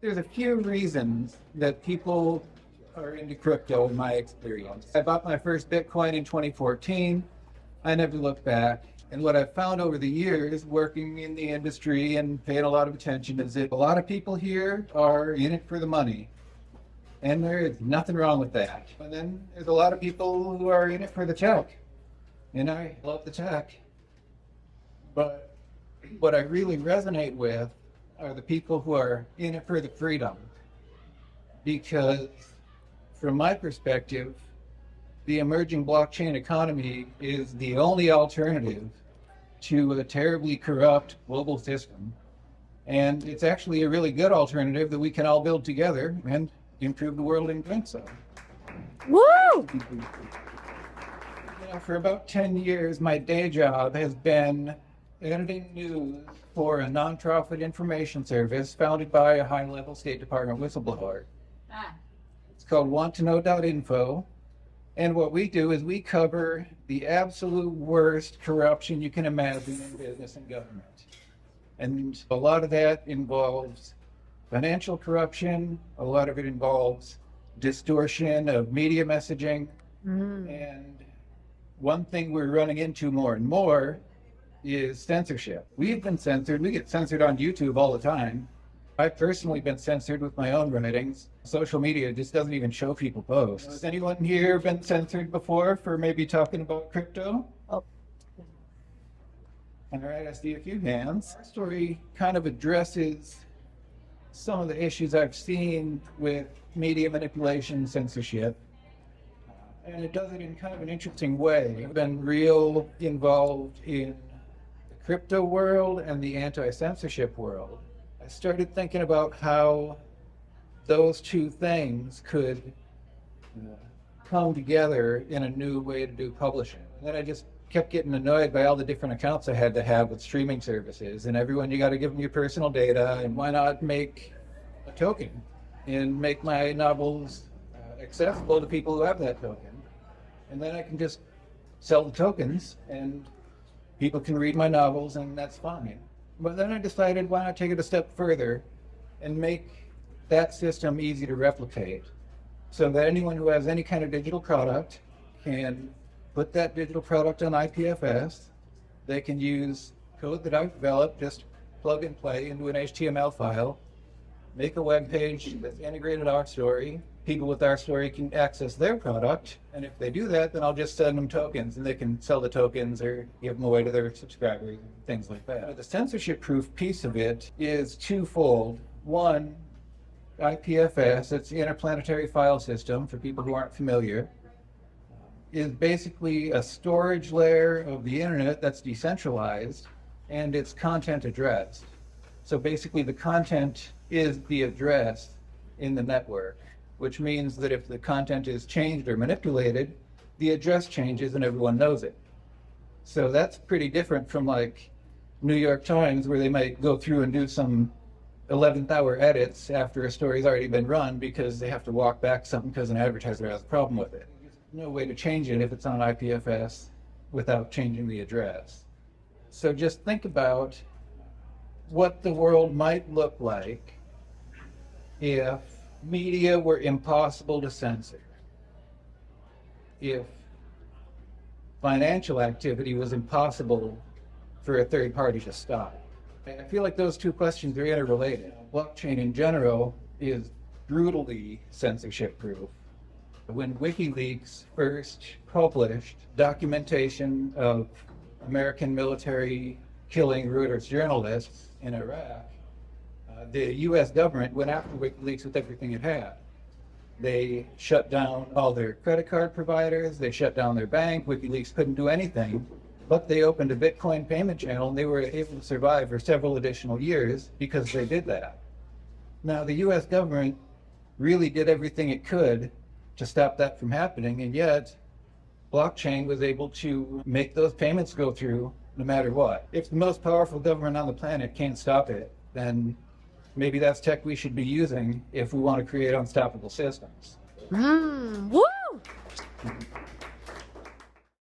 There's a few reasons that people are into crypto in my experience. I bought my first Bitcoin in 2014. I never looked back. And what I've found over the years, working in the industry and paying a lot of attention, is that a lot of people here are in it for the money. And there is nothing wrong with that. And then there's a lot of people who are in it for the check. And I love the check. But what I really resonate with are the people who are in it for the freedom. Because from my perspective, the emerging blockchain economy is the only alternative to a terribly corrupt global system. And it's actually a really good alternative that we can all build together and improve the world in doing so. Woo! For about 10 years, my day job has been editing news for a nonprofit information service founded by a high-level State Department whistleblower. It's called WantToKnow.info. And what we do is we cover the absolute worst corruption you can imagine in business and government. And a lot of that involves financial corruption, a lot of it involves distortion of media messaging. And one thing we're running into more and more is censorship. We've been censored. We get censored on YouTube all the time. I've personally been censored with my own writings. Social media just doesn't even show people posts. Has anyone here been censored before for maybe talking about crypto? Oh. All right, I see a few hands. Our story kind of addresses some of the issues I've seen with media manipulation, censorship. And it does it in kind of an interesting way. I've been real involved in the crypto world and the anti-censorship world. I started thinking about how those two things could come together in a new way to do publishing. And then I just kept getting annoyed by all the different accounts I had to have with streaming services. And everyone, you got to give them your personal data. And why not make a token and make my novels accessible to people who have that token? And then I can just sell the tokens and people can read my novels and that's fine. But then I decided, why not take it a step further and make that system easy to replicate so that anyone who has any kind of digital product can put that digital product on IPFS. They can use code that I've developed, just plug and play into an HTML file, make a web page that's integrated Rstory. People with Rstory can access their product, and if they do that, then I'll just send them tokens, and they can sell the tokens or give them away to their subscribers, things like that. But the censorship-proof piece of it is twofold. One, IPFS, it's the Interplanetary File System, for people who aren't familiar, is basically a storage layer of the internet that's decentralized, and it's content addressed. So basically the content is the address in the network, which means that if the content is changed or manipulated, the address changes and everyone knows it. So that's pretty different from like New York Times, where they might go through and do some 11th hour edits after a story's already been run because they have to walk back something because an advertiser has a problem with it. There's no way to change it if it's on IPFS without changing the address. So just think about what the world might look like if media were impossible to censor, if financial activity was impossible for a third party to stop. I feel like those two questions are interrelated. Blockchain in general is brutally censorship proof. When WikiLeaks first published documentation of American military killing Reuters journalists in Iraq, the US government went after WikiLeaks with everything it had. They shut down all their credit card providers, they shut down their bank, WikiLeaks couldn't do anything, but they opened a Bitcoin payment channel and they were able to survive for several additional years because they did that. Now the US government really did everything it could to stop that from happening, and yet blockchain was able to make those payments go through no matter what. If the most powerful government on the planet can't stop it, then maybe that's tech we should be using if we want to create unstoppable systems. Woo!